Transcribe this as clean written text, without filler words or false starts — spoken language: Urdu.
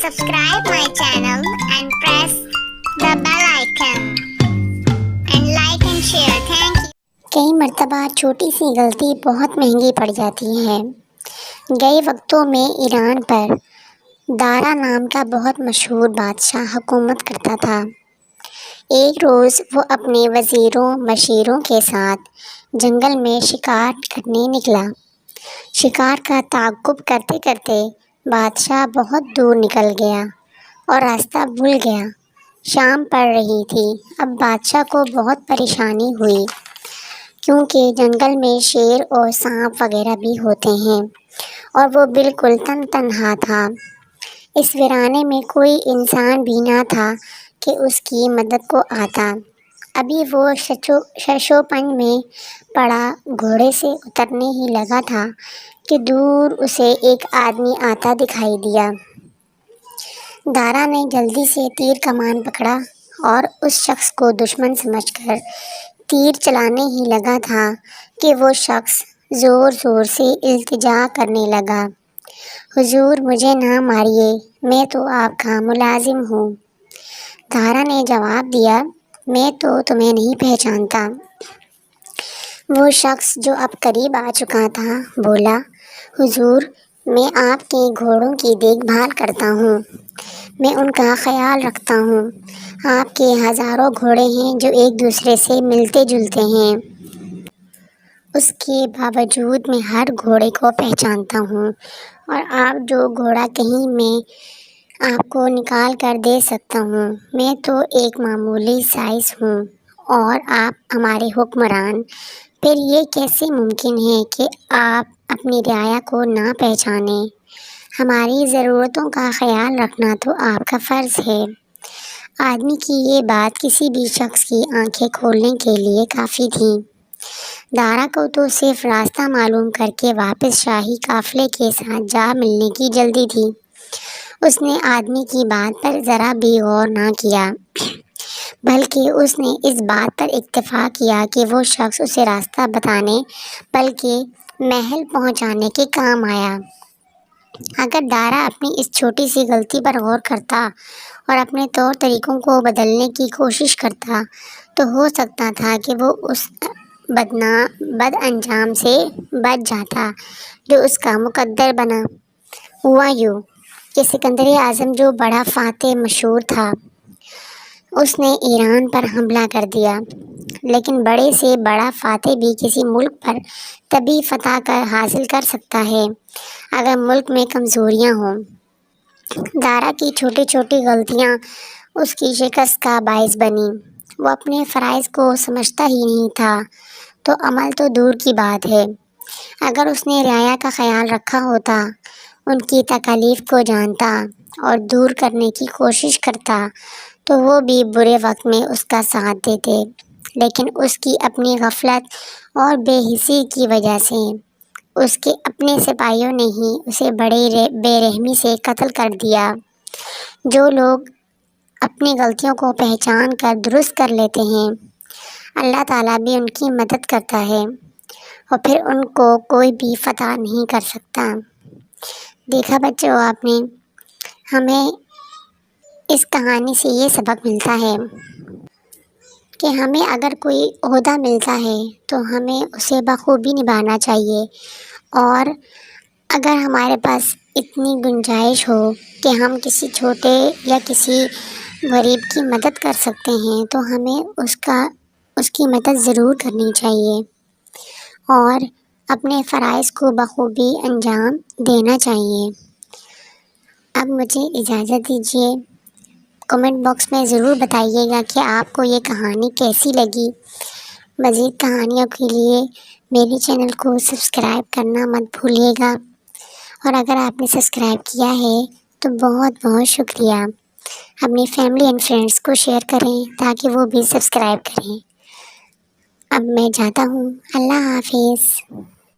subscribe my channel and press the bell icon and like and share. Thank you. کئی مرتبہ چھوٹی سی غلطی بہت مہنگی پڑ جاتی ہے۔ گئے وقتوں میں ایران پر دارا نام کا بہت مشہور بادشاہ حکومت کرتا تھا۔ ایک روز وہ اپنے وزیروں مشیروں کے ساتھ جنگل میں شکار کرنے نکلا۔ شکار کا تعاقب کرتے کرتے بادشاہ بہت دور نکل گیا اور راستہ بھول گیا۔ شام پڑ رہی تھی۔ اب بادشاہ کو بہت پریشانی ہوئی کیونکہ جنگل میں شیر اور سانپ وغیرہ بھی ہوتے ہیں اور وہ بالکل تنہا تھا۔ اس ویرانے میں کوئی انسان بھی نہ تھا کہ اس کی مدد کو آتا۔ ابھی وہ ششوپن میں پڑا گھوڑے سے اترنے ہی لگا تھا کہ دور اسے ایک آدمی آتا دکھائی دیا۔ دارا نے جلدی سے تیر کمان پکڑا اور اس شخص کو دشمن سمجھ کر تیر چلانے ہی لگا تھا کہ وہ شخص زور زور سے التجا کرنے لگا، حضور مجھے نہ ماریے، میں تو آپ کا ملازم ہوں۔ دارا نے جواب دیا، میں تو تمہیں نہیں پہچانتا۔ وہ شخص جو اب قریب آ چکا تھا بولا، حضور میں آپ کے گھوڑوں کی دیکھ بھال کرتا ہوں، میں ان کا خیال رکھتا ہوں۔ آپ کے ہزاروں گھوڑے ہیں جو ایک دوسرے سے ملتے جلتے ہیں، اس کے باوجود میں ہر گھوڑے کو پہچانتا ہوں، اور آپ جو گھوڑا کہیں میں آپ کو نکال کر دے سکتا ہوں۔ میں تو ایک معمولی سائز ہوں اور آپ ہمارے حکمران، پھر یہ کیسے ممکن ہے کہ آپ اپنی رعایا کو نہ پہچانیں؟ ہماری ضرورتوں کا خیال رکھنا تو آپ کا فرض ہے۔ آدمی کی یہ بات کسی بھی شخص کی آنکھیں کھولنے کے لیے کافی تھی۔ دارا کو تو صرف راستہ معلوم کر کے واپس شاہی قافلے کے ساتھ جا ملنے کی جلدی تھی۔ اس نے آدمی کی بات پر ذرا بھی غور نہ کیا، بلکہ اس نے اس بات پر اتفاق کیا کہ وہ شخص اسے راستہ بتانے بلکہ محل پہنچانے کے کام آیا۔ اگر دارا اپنی اس چھوٹی سی غلطی پر غور کرتا اور اپنے طور طریقوں کو بدلنے کی کوشش کرتا تو ہو سکتا تھا کہ وہ اس بد انجام سے بچ جاتا جو اس کا مقدر بنا۔ ہوا یوں کہ سکندر اعظم جو بڑا فاتح مشہور تھا، اس نے ایران پر حملہ کر دیا، لیکن بڑے سے بڑا فاتح بھی کسی ملک پر تبھی فتح حاصل کر سکتا ہے اگر ملک میں کمزوریاں ہوں۔ دارا کی چھوٹی چھوٹی غلطیاں اس کی شکست کا باعث بنی۔ وہ اپنے فرائض کو سمجھتا ہی نہیں تھا تو عمل تو دور کی بات ہے۔ اگر اس نے رعایا کا خیال رکھا ہوتا، ان کی تکالیف کو جانتا اور دور کرنے کی کوشش کرتا تو وہ بھی برے وقت میں اس کا ساتھ دیتے، لیکن اس کی اپنی غفلت اور بے حسی کی وجہ سے اس کے اپنے سپاہیوں نے ہی اسے بڑے بے رحمی سے قتل کر دیا۔ جو لوگ اپنی غلطیوں کو پہچان کر درست کر لیتے ہیں، اللہ تعالیٰ بھی ان کی مدد کرتا ہے اور پھر ان کو کوئی بھی فتح نہیں کر سکتا۔ دیکھا بچوں آپ نے، ہمیں اس کہانی سے یہ سبق ملتا ہے کہ ہمیں اگر کوئی عہدہ ملتا ہے تو ہمیں اسے بخوبی نبھانا چاہیے، اور اگر ہمارے پاس اتنی گنجائش ہو کہ ہم کسی چھوٹے یا کسی غریب کی مدد کر سکتے ہیں تو ہمیں اس کی مدد ضرور کرنی چاہیے اور اپنے فرائض کو بخوبی انجام دینا چاہیے۔ اب مجھے اجازت دیجیے، کمنٹ باکس میں ضرور بتائیے گا کہ آپ کو یہ کہانی کیسی لگی۔ مزید کہانیوں کے لیے میرے چینل کو سبسکرائب کرنا مت بھولیے گا، اور اگر آپ نے سبسکرائب کیا ہے تو بہت بہت شکریہ۔ اپنی فیملی اینڈ فرینڈس کو شیئر کریں تاکہ وہ بھی سبسکرائب کریں۔ اب میں جاتا ہوں، اللہ حافظ۔